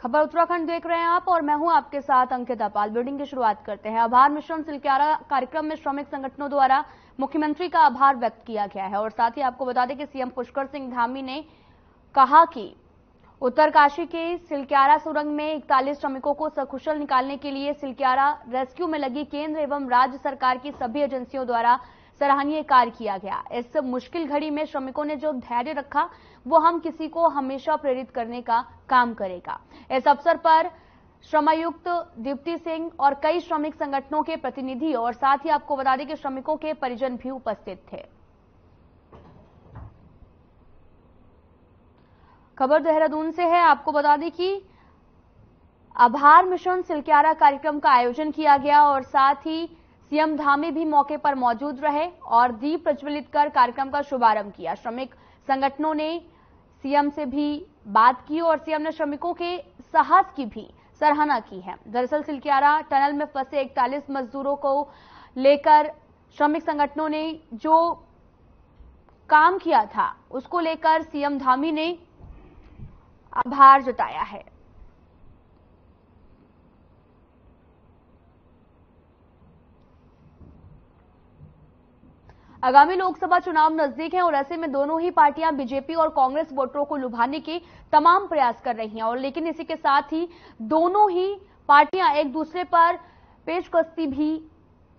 खबर उत्तराखंड देख रहे हैं आप और मैं हूं आपके साथ अंकिता पाल। बुलेटिन की शुरुआत करते हैं। आभार मिशन सिलक्यारा कार्यक्रम में श्रमिक संगठनों द्वारा मुख्यमंत्री का आभार व्यक्त किया गया है और साथ ही आपको बता दें कि सीएम पुष्कर सिंह धामी ने कहा कि उत्तरकाशी के सिलक्यारा सुरंग में 41 श्रमिकों को सकुशल निकालने के लिए सिलक्यारा रेस्क्यू में लगी केंद्र एवं राज्य सरकार की सभी एजेंसियों द्वारा सराहनीय कार्य किया गया। इस मुश्किल घड़ी में श्रमिकों ने जो धैर्य रखा वो हम किसी को हमेशा प्रेरित करने का काम करेगा। इस अवसर पर श्रमायुक्त दीप्ति सिंह और कई श्रमिक संगठनों के प्रतिनिधि और साथ ही आपको बता दें कि श्रमिकों के परिजन भी उपस्थित थे। खबर देहरादून से है। आपको बता दें कि आभार मिशन सिलक्यारा कार्यक्रम का आयोजन किया गया और साथ ही सीएम धामी भी मौके पर मौजूद रहे और दीप प्रज्वलित कर कार्यक्रम का शुभारंभ किया। श्रमिक संगठनों ने सीएम से भी बात की और सीएम ने श्रमिकों के साहस की भी सराहना की है। दरअसल सिलक्यारा टनल में फंसे 41 मजदूरों को लेकर श्रमिक संगठनों ने जो काम किया था उसको लेकर सीएम धामी ने आभार जताया है। आगामी लोकसभा चुनाव नजदीक है और ऐसे में दोनों ही पार्टियां बीजेपी और कांग्रेस वोटरों को लुभाने के तमाम प्रयास कर रही हैं और लेकिन इसी के साथ ही दोनों ही पार्टियां एक दूसरे पर पेचकस्ती भी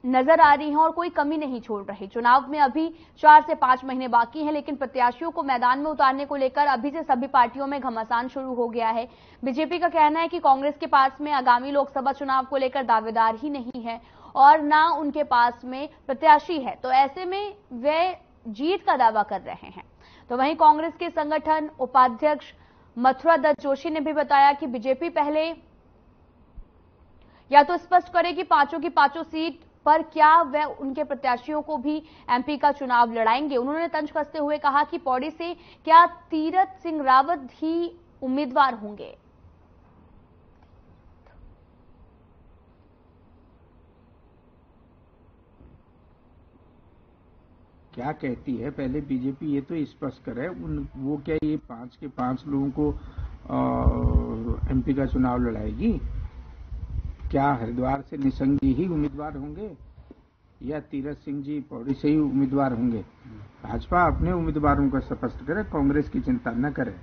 नजर आ रही हैं और कोई कमी नहीं छोड़ रही। चुनाव में अभी 4 से 5 महीने बाकी हैं लेकिन प्रत्याशियों को मैदान में उतारने को लेकर अभी से सभी पार्टियों में घमासान शुरू हो गया है। बीजेपी का कहना है कि कांग्रेस के पास में आगामी लोकसभा चुनाव को लेकर दावेदार ही नहीं है और ना उनके पास में प्रत्याशी है, तो ऐसे में वे जीत का दावा कर रहे हैं। तो वहीं कांग्रेस के संगठन उपाध्यक्ष मथुरा दत्त जोशी ने भी बताया कि बीजेपी पहले या तो स्पष्ट करे कि पांचों की पांचों सीट पर क्या वे उनके प्रत्याशियों को भी एमपी का चुनाव लड़ाएंगे। उन्होंने तंज कसते हुए कहा कि पौड़ी से क्या तीरथ सिंह रावत ही उम्मीदवार होंगे। क्या कहती है पहले बीजेपी ये तो स्पष्ट करे वो क्या ये 5 के 5 लोगों को एमपी का चुनाव लड़ाएगी? क्या हरिद्वार से निसंगी ही उम्मीदवार होंगे या तीरथ सिंह जी पौड़ी से ही उम्मीदवार होंगे? भाजपा अपने उम्मीदवारों का स्पष्ट करे, कांग्रेस की चिंता न करे।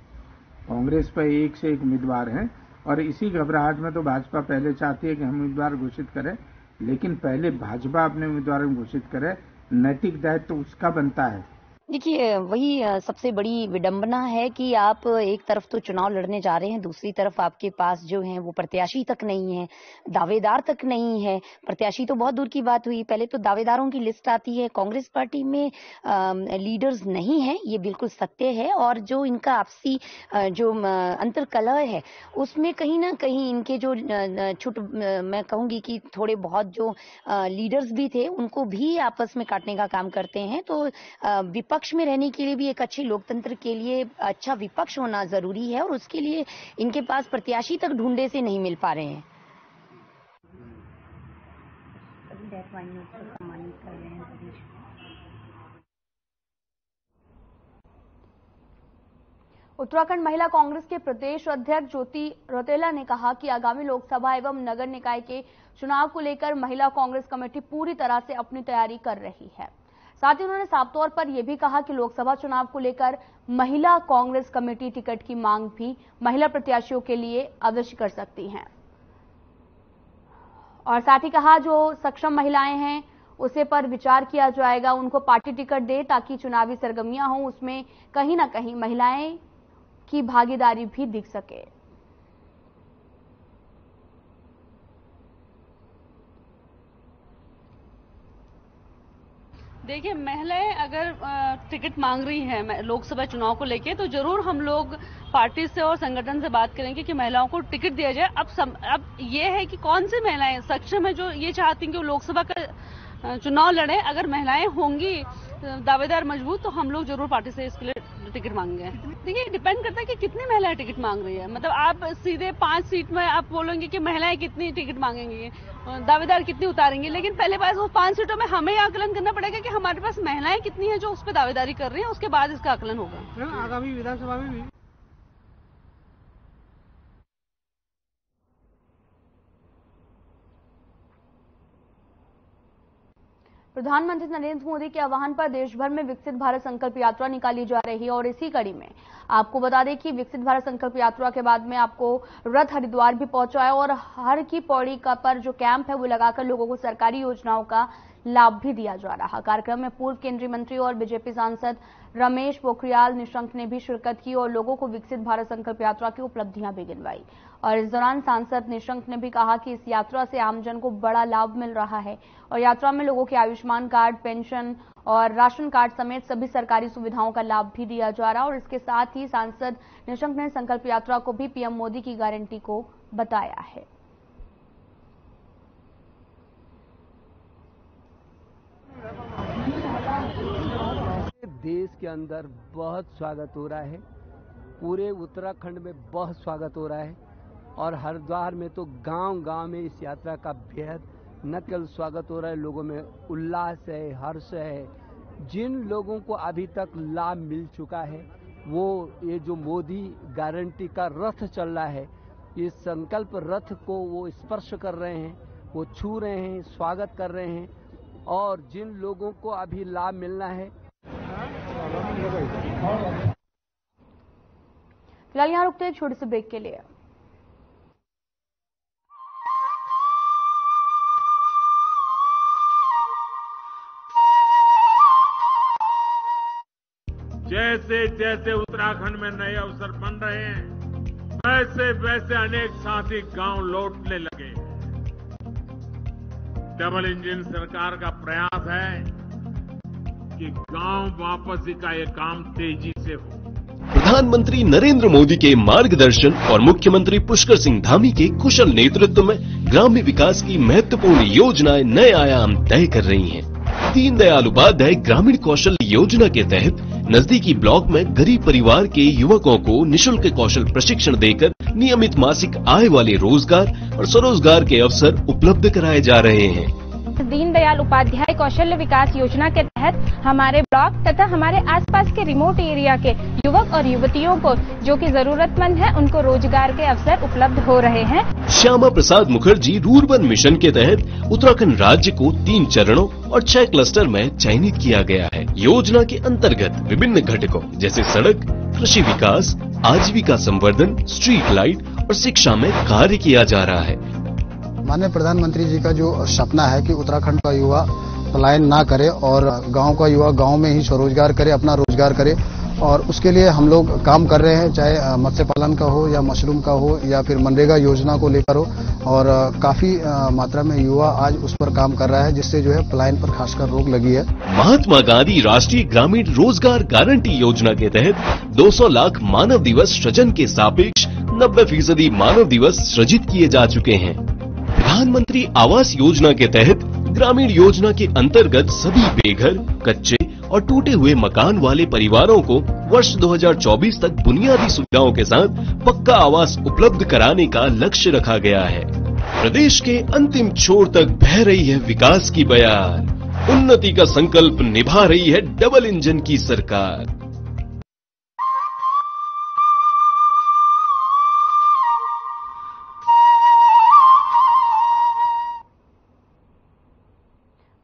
कांग्रेस पर एक से एक उम्मीदवार हैं और इसी घबराहट में तो भाजपा पहले चाहती है कि हम उम्मीदवार घोषित करें, लेकिन पहले भाजपा अपने उम्मीदवारों को घोषित करे। नैतिक दायित्व तो उसका बनता है। देखिए, वही सबसे बड़ी विडंबना है कि आप एक तरफ तो चुनाव लड़ने जा रहे हैं, दूसरी तरफ आपके पास जो हैं वो प्रत्याशी तक नहीं है, दावेदार तक नहीं है। प्रत्याशी तो बहुत दूर की बात हुई, पहले तो दावेदारों की लिस्ट आती है। कांग्रेस पार्टी में लीडर्स नहीं है, ये बिल्कुल सत्य है। और जो इनका आपसी जो अंतर्कलह है उसमें कहीं ना कहीं इनके जो मैं कहूँगी कि थोड़े बहुत जो लीडर्स भी थे उनको भी आपस में काटने का काम करते हैं। तो विपक्ष में रहने के लिए भी एक अच्छे लोकतंत्र के लिए अच्छा विपक्ष होना जरूरी है और उसके लिए इनके पास प्रत्याशी तक ढूंढे से नहीं मिल पा रहे हैं। उत्तराखंड महिला कांग्रेस के प्रदेश अध्यक्ष ज्योति रौतेला ने कहा कि आगामी लोकसभा एवं नगर निकाय के चुनाव को लेकर महिला कांग्रेस कमेटी पूरी तरह से अपनी तैयारी कर रही है। साथ ही उन्होंने साफ तौर पर यह भी कहा कि लोकसभा चुनाव को लेकर महिला कांग्रेस कमेटी टिकट की मांग भी महिला प्रत्याशियों के लिए अवश्य कर सकती हैं और साथ ही कहा जो सक्षम महिलाएं हैं उसे पर विचार किया जाएगा, उनको पार्टी टिकट दे ताकि चुनावी सरगर्मियां हों उसमें कहीं ना कहीं महिलाएं की भागीदारी भी दिख सके। देखिए, महिलाएं अगर टिकट मांग रही हैं लोकसभा चुनाव को लेके तो जरूर हम लोग पार्टी से और संगठन से बात करेंगे कि महिलाओं को टिकट दिया जाए। अब ये है कि कौन सी महिलाएं सक्षम है जो ये चाहती हैं कि वो लोकसभा का चुनाव लड़े। अगर महिलाएं होंगी दावेदार मजबूत तो हम लोग जरूर पार्टी से इसके लिए टिकट मांगेंगे। देखिए, डिपेंड करता है कि कितनी महिलाएं टिकट मांग रही है। मतलब आप सीधे 5 सीट में आप बोलेंगे कि महिलाएं कितनी टिकट मांगेंगी, दावेदार कितनी उतारेंगे, लेकिन पहले पास वो 5 सीटों में हमें आकलन करना पड़ेगा कि हमारे पास महिलाएं कितनी है जो उस पर दावेदारी कर रही है, उसके बाद इसका आकलन होगा। आगामी विधानसभा में भी प्रधानमंत्री नरेंद्र मोदी के आह्वान पर देश भर में विकसित भारत संकल्प यात्रा निकाली जा रही है और इसी कड़ी में आपको बता दें कि विकसित भारत संकल्प यात्रा के बाद में आपको रथ हरिद्वार भी पहुंचा है और हर की पौड़ी का पर जो कैंप है वो लगाकर लोगों को सरकारी योजनाओं का लाभ भी दिया जा रहा। कार्यक्रम में पूर्व केंद्रीय मंत्री और बीजेपी सांसद रमेश पोखरियाल निशंक ने भी शिरकत की और लोगों को विकसित भारत संकल्प यात्रा की उपलब्धियां भी गिनवाई। और इस दौरान सांसद निशंक ने भी कहा कि इस यात्रा से आमजन को बड़ा लाभ मिल रहा है और यात्रा में लोगों के आयुष्मान कार्ड, पेंशन और राशन कार्ड समेत सभी सरकारी सुविधाओं का लाभ भी दिया जा रहा है। और इसके साथ ही सांसद निशंक ने संकल्प यात्रा को भी पीएम मोदी की गारंटी को बताया है। देश के अंदर बहुत स्वागत हो रहा है, पूरे उत्तराखंड में बहुत स्वागत हो रहा है और हरिद्वार में तो गांव-गांव में इस यात्रा का बेहद न केवल स्वागत हो रहा है, लोगों में उल्लास है, हर्ष है। जिन लोगों को अभी तक लाभ मिल चुका है वो ये जो मोदी गारंटी का रथ चल रहा है, इस संकल्प रथ को वो स्पर्श कर रहे हैं, वो छू रहे हैं, स्वागत कर रहे हैं। और जिन लोगों को अभी लाभ मिलना है, फिलहाल यहाँ रुकते हैं छोटे से ब्रेक के लिए। जैसे जैसे उत्तराखंड में नए अवसर बन रहे हैं, वैसे वैसे अनेक साथी गांव लौटने लगे। डबल इंजन सरकार का प्रयास है कि गांव वापसी का ये काम तेजी से हो। प्रधानमंत्री नरेंद्र मोदी के मार्गदर्शन और मुख्यमंत्री पुष्कर सिंह धामी के कुशल नेतृत्व में ग्राम्य विकास की महत्वपूर्ण योजनाएं नए आयाम तय कर रही हैं। दीनदयाल उपाध्याय ग्रामीण कौशल योजना के तहत नजदीकी ब्लॉक में गरीब परिवार के युवकों को निःशुल्क कौशल प्रशिक्षण देकर नियमित मासिक आय वाले रोजगार और स्वरोजगार के अवसर उपलब्ध कराए जा रहे हैं। दीनदयाल उपाध्याय कौशल विकास योजना के तहत हमारे ब्लॉक तथा हमारे आसपास के रिमोट एरिया के युवक और युवतियों को जो कि जरूरतमंद है उनको रोजगार के अवसर उपलब्ध हो रहे हैं। श्यामा प्रसाद मुखर्जी रूरबन मिशन के तहत उत्तराखंड राज्य को 3 चरणों और 6 क्लस्टर में चयनित किया गया है। योजना के अंतर्गत विभिन्न घटकों जैसे सड़क, कृषि विकास, आजीविका संवर्धन, स्ट्रीट लाइट और शिक्षा में कार्य किया जा रहा है। माननीय प्रधानमंत्री जी का जो सपना है कि उत्तराखंड का युवा पलायन ना करे और गांव का युवा गांव में ही स्वरोजगार करे, अपना रोजगार करे, और उसके लिए हम लोग काम कर रहे हैं, चाहे मत्स्य पालन का हो या मशरूम का हो या फिर मनरेगा योजना को लेकर हो। और काफी मात्रा में युवा आज उस पर काम कर रहा है, जिससे जो है पलायन पर खासकर रोक लगी है। महात्मा गांधी राष्ट्रीय ग्रामीण रोजगार गारंटी योजना के तहत 200 लाख मानव दिवस सृजन के सापेक्ष 90% मानव दिवस सृजित किए जा चुके हैं। प्रधानमंत्री आवास योजना के तहत ग्रामीण योजना के अंतर्गत सभी बेघर, कच्चे और टूटे हुए मकान वाले परिवारों को वर्ष 2024 तक बुनियादी सुविधाओं के साथ पक्का आवास उपलब्ध कराने का लक्ष्य रखा गया है। प्रदेश के अंतिम छोर तक बह रही है विकास की बयार, उन्नति का संकल्प निभा रही है डबल इंजन की सरकार।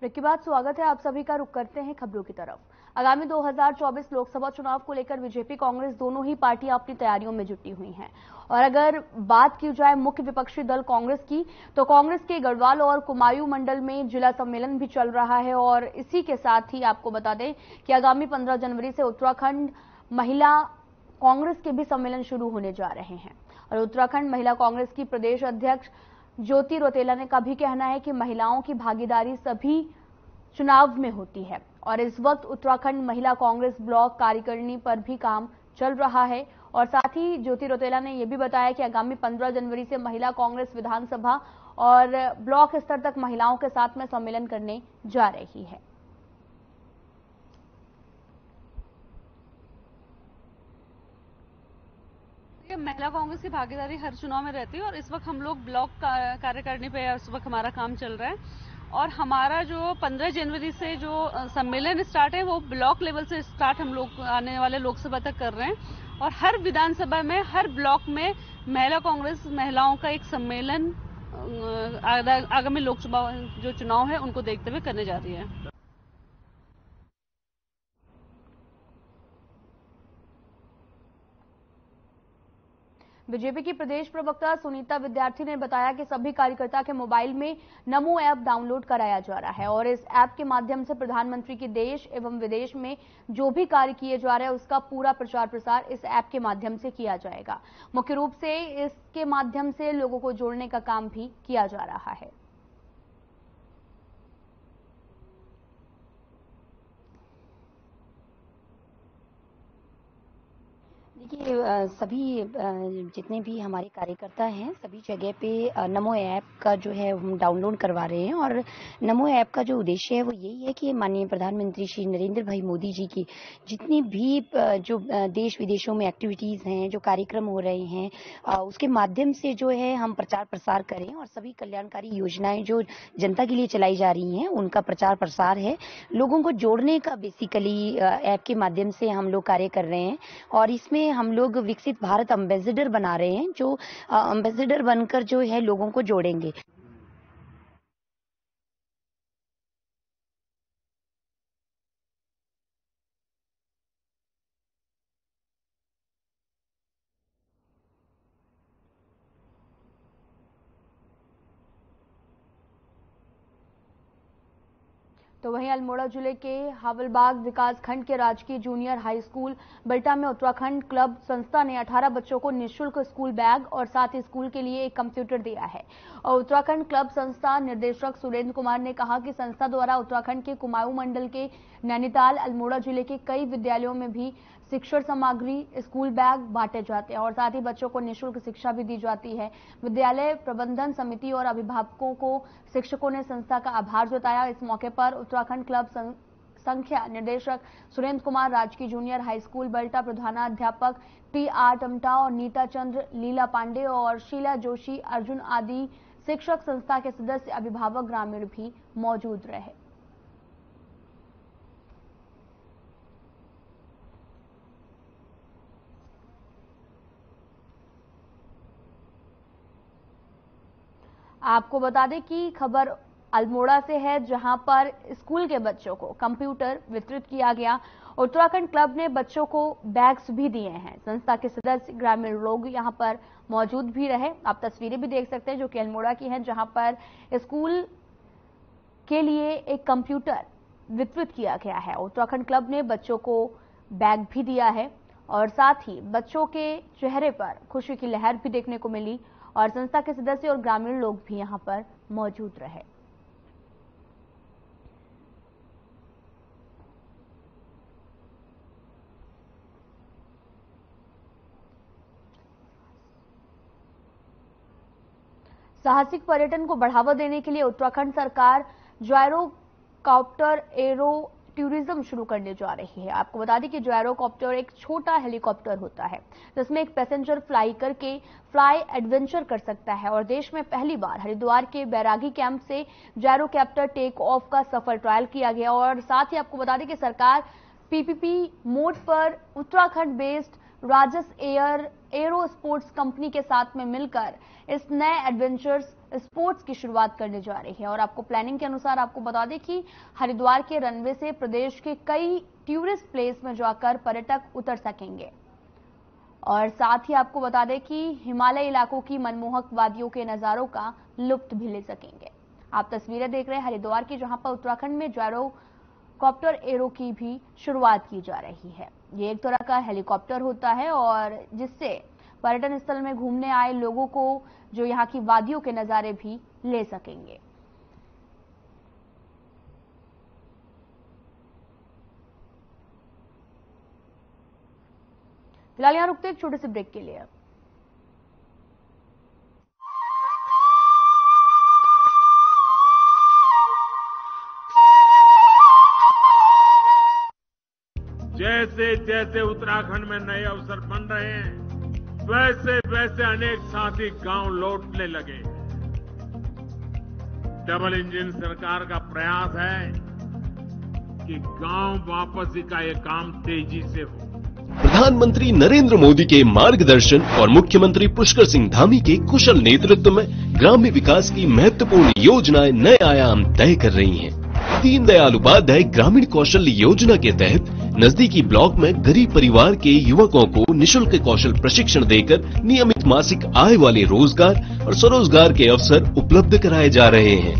ब्रेक के बाद स्वागत है आप सभी का। रुख करते हैं खबरों की तरफ। आगामी 2024 लोकसभा चुनाव को लेकर बीजेपी कांग्रेस दोनों ही पार्टियां अपनी तैयारियों में जुटी हुई हैं। और अगर बात की जाए मुख्य विपक्षी दल कांग्रेस की, तो कांग्रेस के गढ़वाल और कुमायूं मंडल में जिला सम्मेलन भी चल रहा है। और इसी के साथ ही आपको बता दें कि आगामी 15 जनवरी से उत्तराखंड महिला कांग्रेस के भी सम्मेलन शुरू होने जा रहे हैं। और उत्तराखंड महिला कांग्रेस की प्रदेश अध्यक्ष ज्योति रौतेला ने का भी कहना है कि महिलाओं की भागीदारी सभी चुनाव में होती है। और इस वक्त उत्तराखंड महिला कांग्रेस ब्लॉक कार्यकारिणी पर भी काम चल रहा है। और साथ ही ज्योति रौतेला ने यह भी बताया कि आगामी 15 जनवरी से महिला कांग्रेस विधानसभा और ब्लॉक स्तर तक महिलाओं के साथ में सम्मेलन करने जा रही है। महिला कांग्रेस की भागीदारी हर चुनाव में रहती है और इस वक्त हम लोग ब्लॉक कार्यकारिणी पे इस वक्त हमारा काम चल रहा है। और हमारा जो 15 जनवरी से जो सम्मेलन स्टार्ट है वो ब्लॉक लेवल से स्टार्ट हम लोग आने वाले लोकसभा तक कर रहे हैं। और हर विधानसभा में, हर ब्लॉक में महिला कांग्रेस महिलाओं का एक सम्मेलन आगामी लोकसभा जो चुनाव है उनको देखते हुए करने जा रही है। बीजेपी की प्रदेश प्रवक्ता सुनीता विद्यार्थी ने बताया कि सभी कार्यकर्ता के मोबाइल में नमो ऐप डाउनलोड कराया जा रहा है और इस ऐप के माध्यम से प्रधानमंत्री के देश एवं विदेश में जो भी कार्य किए जा रहे हैं उसका पूरा प्रचार प्रसार इस ऐप के माध्यम से किया जाएगा। मुख्य रूप से इसके माध्यम से लोगों को जोड़ने का काम भी किया जा रहा है। देखिए, सभी जितने भी हमारे कार्यकर्ता हैं सभी जगह पे नमो ऐप का जो है हम डाउनलोड करवा रहे हैं और नमो ऐप का जो उद्देश्य है वो यही है कि माननीय प्रधानमंत्री श्री नरेंद्र भाई मोदी जी की जितनी भी जो देश विदेशों में एक्टिविटीज़ हैं, जो कार्यक्रम हो रहे हैं, उसके माध्यम से जो है हम प्रचार प्रसार करें और सभी कल्याणकारी योजनाएं जो जनता के लिए चलाई जा रही हैं उनका प्रचार प्रसार है। लोगों को जोड़ने का बेसिकली ऐप के माध्यम से हम लोग कार्य कर रहे हैं और इसमें हम लोग विकसित भारत एम्बेसडर बना रहे हैं, जो एम्बेसडर बनकर जो है लोगों को जोड़ेंगे। तो वहीं अल्मोड़ा जिले के हावलबाग विकास खंड के राजकीय जूनियर हाई स्कूल बल्टा में उत्तराखंड क्लब संस्था ने 18 बच्चों को निःशुल्क स्कूल बैग और साथ ही स्कूल के लिए एक कंप्यूटर दिया है। और उत्तराखंड क्लब संस्था निर्देशक सुरेंद्र कुमार ने कहा कि संस्था द्वारा उत्तराखंड के कुमाऊं मंडल के नैनीताल, अल्मोड़ा जिले के कई विद्यालयों में भी शिक्षण सामग्री, स्कूल बैग बांटे जाते हैं और साथ ही बच्चों को निःशुल्क शिक्षा भी दी जाती है। विद्यालय प्रबंधन समिति और अभिभावकों को शिक्षकों ने संस्था का आभार जताया। इस मौके पर उत्तराखंड क्लब संख्या निदेशक सुरेंद्र कुमार, राजकीय जूनियर हाई स्कूल बल्टा प्रधानाध्यापक T.R. टमटा और नीता चंद्र, लीला पांडे और शीला जोशी, अर्जुन आदि शिक्षक, संस्था के सदस्य, अभिभावक, ग्रामीण भी मौजूद रहे। आपको बता दें कि खबर अल्मोड़ा से है, जहां पर स्कूल के बच्चों को कंप्यूटर वितरित किया गया। उत्तराखंड क्लब ने बच्चों को बैग्स भी दिए हैं। संस्था के सदस्य, ग्रामीण लोग यहां पर मौजूद भी रहे। आप तस्वीरें भी देख सकते हैं जो कि अल्मोड़ा की हैं, जहां पर स्कूल के लिए एक कंप्यूटर वितरित किया गया है। उत्तराखंड क्लब ने बच्चों को बैग भी दिया है और साथ ही बच्चों के चेहरे पर खुशी की लहर भी देखने को मिली और संस्था के सदस्य और ग्रामीण लोग भी यहां पर मौजूद रहे। साहसिक पर्यटन को बढ़ावा देने के लिए उत्तराखंड सरकार जायरोकॉप्टर एरो टूरिज्म शुरू करने जा रही है। आपको बता दें कि जायरोकॉप्टर एक छोटा हेलीकॉप्टर होता है जिसमें एक पैसेंजर फ्लाई करके फ्लाई एडवेंचर कर सकता है और देश में पहली बार हरिद्वार के बैरागी कैंप से जायरोकॉप्टर टेक ऑफ का सफल ट्रायल किया गया। और साथ ही आपको बता दें कि सरकार PPP मोड पर उत्तराखंड बेस्ड राजस एरो स्पोर्ट्स कंपनी के साथ में मिलकर इस नए एडवेंचर्स स्पोर्ट्स की शुरुआत करने जा रही है। और आपको प्लानिंग के अनुसार आपको बता दें कि हरिद्वार के रनवे से प्रदेश के कई टूरिस्ट प्लेस में जाकर पर्यटक उतर सकेंगे और साथ ही आपको बता दें कि हिमालय इलाकों की मनमोहक वादियों के नजारों का लुत्फ भी ले सकेंगे। आप तस्वीरें देख रहे हैं हरिद्वार की, जहां पर उत्तराखंड में जायरोकॉप्टर एरो की भी शुरुआत की जा रही है। ये एक तरह का हेलीकॉप्टर होता है और जिससे पर्यटन स्थल में घूमने आए लोगों को जो यहाँ की वादियों के नजारे भी ले सकेंगे। फिलहाल यहां रुकते एक छोटे से ब्रेक के लिए। जैसे जैसे उत्तराखंड में नए अवसर बन रहे हैं वैसे वैसे अनेक साथी गांव लौटने लगे। डबल इंजन सरकार का प्रयास है कि गांव वापसी का ये काम तेजी से हो। प्रधानमंत्री नरेंद्र मोदी के मार्गदर्शन और मुख्यमंत्री पुष्कर सिंह धामी के कुशल नेतृत्व में ग्राम्य विकास की महत्वपूर्ण योजनाएं नए आयाम तय कर रही हैं। दीनदयाल उपाध्याय ग्रामीण कौशल्य योजना के तहत नजदीकी ब्लॉक में गरीब परिवार के युवकों को निशुल्क कौशल प्रशिक्षण देकर नियमित मासिक आय वाले रोजगार और स्वरोजगार के अवसर उपलब्ध कराए जा रहे हैं।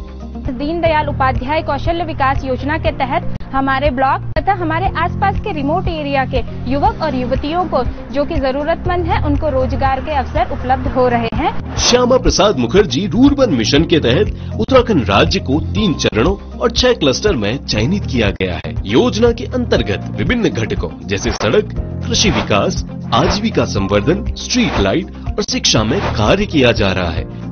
दीनदयाल उपाध्याय कौशल्य विकास योजना के तहत हमारे ब्लॉक तथा हमारे आसपास के रिमोट एरिया के युवक और युवतियों को जो कि जरूरतमंद है उनको रोजगार के अवसर उपलब्ध हो रहे हैं। श्यामा प्रसाद मुखर्जी रूरबन मिशन के तहत उत्तराखंड राज्य को 3 चरणों और 6 क्लस्टर में चयनित किया गया है। योजना के अंतर्गत विभिन्न घटकों जैसे सड़क, कृषि विकास, आजीविका संवर्धन, स्ट्रीट लाइट और शिक्षा में कार्य किया जा रहा है।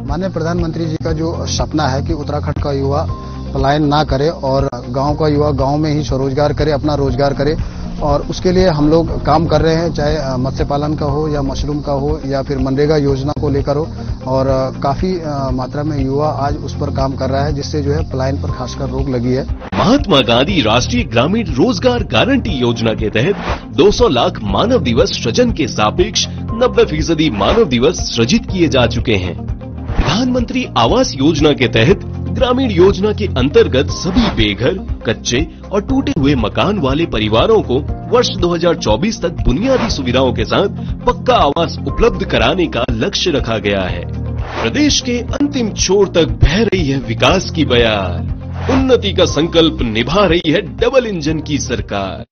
माननीय प्रधानमंत्री जी का जो सपना है कि उत्तराखंड का युवा पलायन ना करे और गांव का युवा गांव में ही स्वरोजगार करे, अपना रोजगार करे, और उसके लिए हम लोग काम कर रहे हैं, चाहे मत्स्य पालन का हो या मशरूम का हो या फिर मनरेगा योजना को लेकर हो, और काफी मात्रा में युवा आज उस पर काम कर रहा है, जिससे जो है पलायन पर खासकर रोक लगी है। महात्मा गांधी राष्ट्रीय ग्रामीण रोजगार गारंटी योजना के तहत 200 लाख मानव दिवस सृजन के सापेक्ष 90% मानव दिवस सृजित किए जा चुके हैं। प्रधानमंत्री आवास योजना के तहत ग्रामीण योजना के अंतर्गत सभी बेघर, कच्चे और टूटे हुए मकान वाले परिवारों को वर्ष 2024 तक बुनियादी सुविधाओं के साथ पक्का आवास उपलब्ध कराने का लक्ष्य रखा गया है। प्रदेश के अंतिम छोर तक बह रही है विकास की बयार, उन्नति का संकल्प निभा रही है डबल इंजन की सरकार।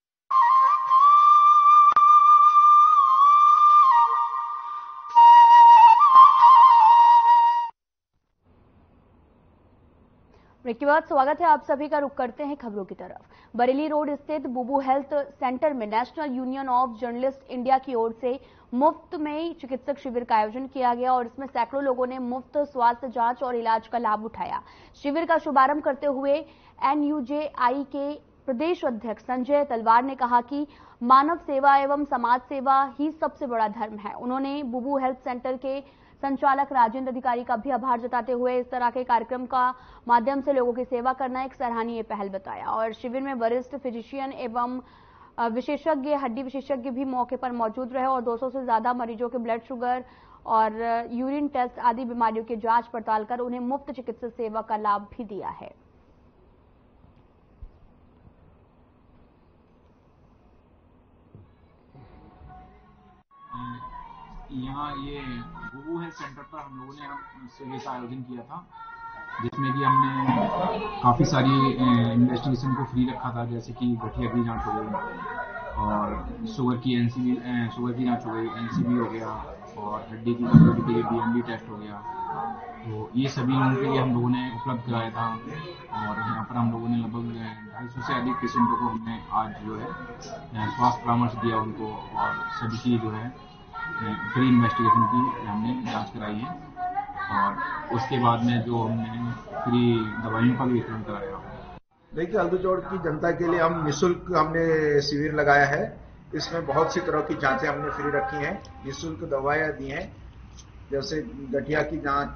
ब्रेक के बाद स्वागत है आप सभी का। रुख करते हैं खबरों की तरफ। बरेली रोड स्थित बुबू हेल्थ सेंटर में national union of journalist India की ओर से मुफ्त में चिकित्सक शिविर का आयोजन किया गया और इसमें सैकड़ों लोगों ने मुफ्त स्वास्थ्य जांच और इलाज का लाभ उठाया। शिविर का शुभारंभ करते हुए NUJI के प्रदेश अध्यक्ष संजय तलवार ने कहा कि मानव सेवा एवं समाज सेवा ही सबसे बड़ा धर्म है। उन्होंने बुबू हेल्थ सेंटर के संचालक राजेंद्र अधिकारी का भी आभार जताते हुए इस तरह के कार्यक्रम का माध्यम से लोगों की सेवा करना एक सराहनीय पहल बताया। और शिविर में वरिष्ठ फिजिशियन एवं विशेषज्ञ, हड्डी विशेषज्ञ भी मौके पर मौजूद रहे और 200 से ज्यादा मरीजों के ब्लड शुगर और यूरिन टेस्ट आदि बीमारियों की जांच पड़ताल कर उन्हें मुफ्त चिकित्सा सेवा का लाभ भी दिया है। यहाँ ये बुबू हेल्थ सेंटर पर हम लोगों ने शिविर का आयोजन किया था, जिसमें कि हमने काफ़ी सारी इन्वेस्टिगेशन को फ्री रखा था, जैसे कि गठिया की जांच हो गई और शुगर की जांच हो गई, NCB हो गया और हड्डी की कमजोरी के लिए BMD टेस्ट हो गया। तो ये सभी लोगों के लिए हम लोगों ने उपलब्ध कराया था और यहाँ पर हम लोगों ने लगभग 250 से अधिक पेशेंटों को हमने आज जो है स्वास्थ्य परामर्श दिया उनको, और सभी की जो है फ्री इन्वेस्टिगेशन की हमने जांच कराई है और उसके बाद में जो हमने फ्री दवाइयों का भी वितरण कराया। देखिए, हल्दूचौड़ की जनता के लिए हम निःशुल्क हमने शिविर लगाया है। इसमें बहुत सी तरह की जांचें हमने फ्री रखी हैं, निःशुल्क दवाइयाँ दी हैं, जैसे गठिया की जांच,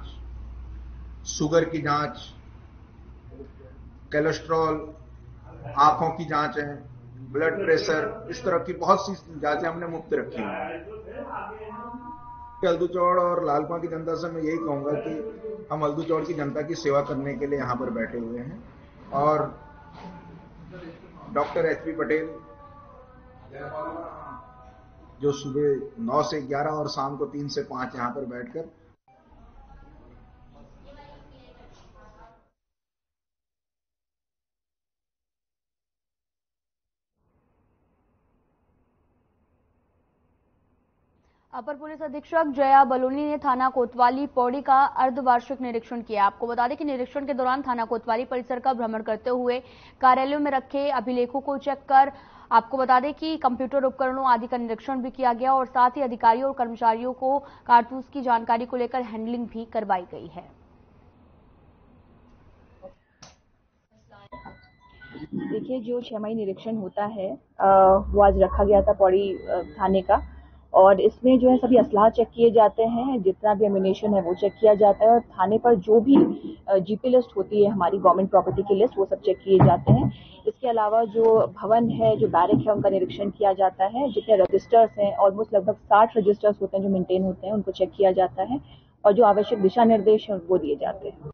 शुगर की जांच, कोलेस्ट्रॉल, आंखों की जांच है, ब्लड प्रेशर, इस तरह की बहुत सी जांचें हमने मुफ्त रखी हैं। हल्दूचौड़ और लालकुआं की जनता से मैं यही कहूंगा कि हम हल्दूचौड़ की जनता की सेवा करने के लिए यहाँ पर बैठे हुए हैं और डॉक्टर HP पटेल जो सुबह 9 से 11 और शाम को 3 से 5 यहाँ पर बैठकर अपर पुलिस अधीक्षक जया बलोनी ने थाना कोतवाली पौड़ी का अर्धवार्षिक निरीक्षण किया। आपको बता दें कि निरीक्षण के दौरान थाना कोतवाली परिसर का भ्रमण करते हुए कार्यालयों में रखे अभिलेखों को चेक कर आपको बता दें कि कंप्यूटर उपकरणों आदि का निरीक्षण भी किया गया और साथ ही अधिकारियों और कर्मचारियों को कारतूस की जानकारी को लेकर हैंडलिंग भी करवाई गई है। देखिए, जो 6 मई निरीक्षण होता है वो आज रखा गया था पौड़ी थाने का, और इसमें जो है सभी असलाह चेक किए जाते हैं, जितना भी एम्यूनेशन है वो चेक किया जाता है और थाने पर जो भी GP लिस्ट होती है हमारी गवर्नमेंट प्रॉपर्टी की लिस्ट, वो सब चेक किए जाते हैं। इसके अलावा जो भवन है, जो बैरक है, उनका निरीक्षण किया जाता है। जितने रजिस्टर्स हैं, ऑलमोस्ट लगभग 60 रजिस्टर्स होते हैं जो मेंटेन होते हैं, उनको चेक किया जाता है और जो आवश्यक दिशा निर्देश हैं वो दिए जाते हैं।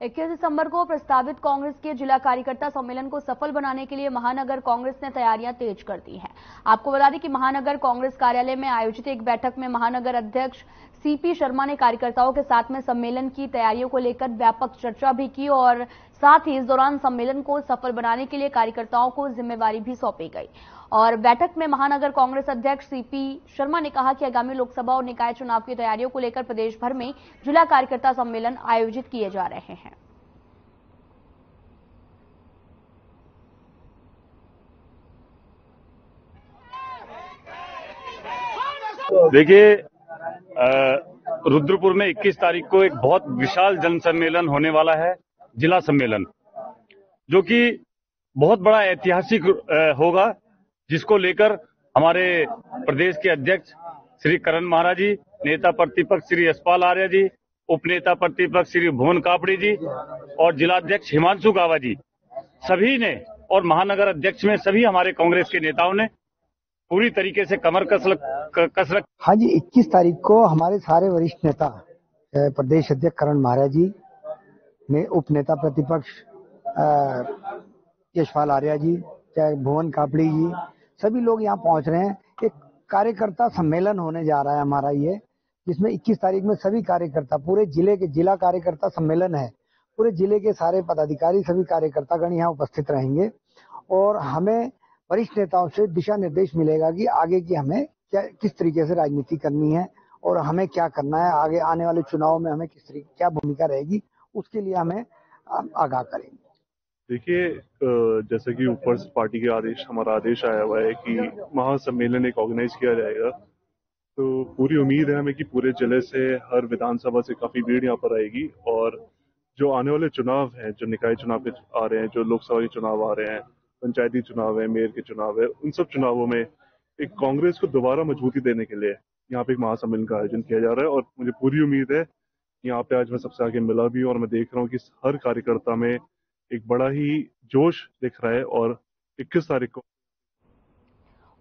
21 दिसंबर को प्रस्तावित कांग्रेस के जिला कार्यकर्ता सम्मेलन को सफल बनाने के लिए महानगर कांग्रेस ने तैयारियां तेज कर दी हैं। आपको बता दें कि महानगर कांग्रेस कार्यालय में आयोजित एक बैठक में महानगर अध्यक्ष सीपी शर्मा ने कार्यकर्ताओं के साथ में सम्मेलन की तैयारियों को लेकर व्यापक चर्चा भी की और साथ ही इस दौरान सम्मेलन को सफल बनाने के लिए कार्यकर्ताओं को जिम्मेवारी भी सौंपी गई। और बैठक में महानगर कांग्रेस अध्यक्ष सीपी शर्मा ने कहा कि आगामी लोकसभा और निकाय चुनाव की तैयारियों को लेकर प्रदेश भर में जिला कार्यकर्ता सम्मेलन आयोजित किए जा रहे हैं। देखिए, रुद्रपुर में 21 तारीख को एक बहुत विशाल जन सम्मेलन होने वाला है, जिला सम्मेलन, जो कि बहुत बड़ा ऐतिहासिक होगा, जिसको लेकर हमारे प्रदेश के अध्यक्ष श्री करण महाराज जी, नेता प्रतिपक्ष श्री यशपाल आर्य जी, उपनेता प्रतिपक्ष श्री भुवन कापड़ी जी और जिलाध्यक्ष हिमांशु गावा जी, सभी ने और महानगर अध्यक्ष में सभी हमारे कांग्रेस के नेताओं ने पूरी तरीके से कमर कस रख। हाँ जी, 21 तारीख को हमारे सारे वरिष्ठ नेता, प्रदेश अध्यक्ष करण महाराज जी, में उपनेता प्रतिपक्ष यशपाल आर्य जी, चाहे भुवन कापड़ी जी, सभी लोग यहाँ पहुंच रहे हैं। एक कार्यकर्ता सम्मेलन होने जा रहा है हमारा ये, जिसमें 21 तारीख में सभी कार्यकर्ता, पूरे जिले के जिला कार्यकर्ता सम्मेलन है, पूरे जिले के सारे पदाधिकारी, सभी कार्यकर्तागण यहाँ उपस्थित रहेंगे और हमें वरिष्ठ नेताओं से दिशा निर्देश मिलेगा कि आगे की हमें किस तरीके से राजनीति करनी है और हमें क्या करना है, आगे आने वाले चुनाव में हमें किस तरीके क्या भूमिका रहेगी, उसके लिए हमें आगाह करेंगे। देखिए, जैसे कि ऊपर से पार्टी के आदेश, हमारा आदेश आया हुआ है कि महासम्मेलन एक ऑर्गेनाइज किया जाएगा, तो पूरी उम्मीद है हमें कि पूरे जिले से, हर विधानसभा से काफी भीड़ यहाँ पर आएगी और जो आने वाले चुनाव हैं, जो निकाय चुनाव के आ रहे हैं, जो लोकसभा के चुनाव आ रहे हैं, पंचायती चुनाव है, मेयर के चुनाव है, उन सब चुनावों में एक कांग्रेस को दोबारा मजबूती देने के लिए यहाँ पे एक महासम्मेलन का आयोजन किया जा रहा है और मुझे पूरी उम्मीद है यहाँ पे आज मैं सबसे आगे मिला भी और मैं देख रहा हूँ कि हर कार्यकर्ता में एक बड़ा ही जोश दिख रहा है। और 21 तारीख को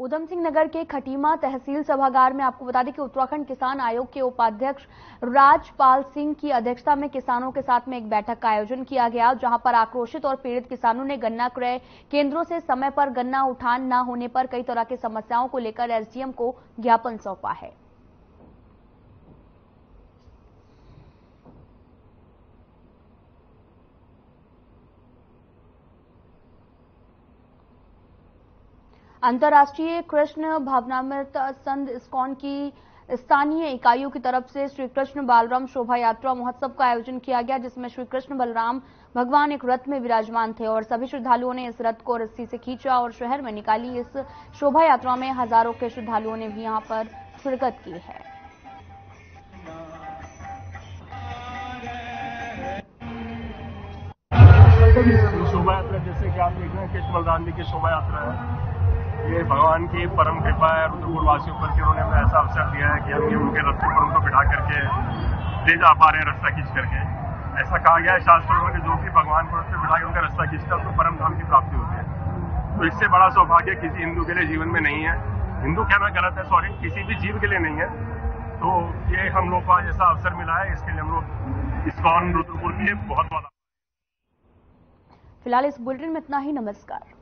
उधम सिंह नगर के खटीमा तहसील सभागार में आपको बता दें कि उत्तराखंड किसान आयोग के उपाध्यक्ष राजपाल सिंह की अध्यक्षता में किसानों के साथ में एक बैठक का आयोजन किया गया, जहां पर आक्रोशित और पीड़ित किसानों ने गन्ना क्रय केंद्रों से समय पर गन्ना उठान न होने पर कई तरह की समस्याओं को लेकर एसडीएम को ज्ञापन सौंपा है। अंतर्राष्ट्रीय कृष्ण भावनामृत संघ इस्कॉन की स्थानीय इकाइयों की तरफ से श्री कृष्ण बालराम शोभा यात्रा महोत्सव का आयोजन किया गया, जिसमें श्री कृष्ण बलराम भगवान एक रथ में विराजमान थे और सभी श्रद्धालुओं ने इस रथ को रस्सी से खींचा और शहर में निकाली। इस शोभा यात्रा में हजारों के श्रद्धालुओं ने भी यहां पर शिरकत की है। शोभा यात्रा, जैसे कि आप देख रहे हैं, कृष्ण बलराम जी की शोभा यात्रा है। ये भगवान की परम कृपा है रुद्रपुर वासियों पर कि उन्होंने हमें ऐसा अवसर दिया है कि हम ये उनके रथ पर उनको बिठा करके ले जा पा रहे हैं, रास्ता खींच करके। ऐसा कहा गया है शास्त्रों में कि जो भी भगवान को रथ पर बिठा के उनका रास्ता खींचता है, उसको परम धाम की प्राप्ति होती है। तो इससे बड़ा सौभाग्य किसी हिंदू के लिए जीवन में नहीं है। हिंदू कहना गलत है, सॉरी, किसी भी जीव के लिए नहीं है। तो ये हम लोग को आज ऐसा अवसर मिला है, इसके लिए हम लोग इस्कॉन रुद्रपुर के लिए बहुत बहुत। फिलहाल इस बुलेटिन में इतना ही। नमस्कार।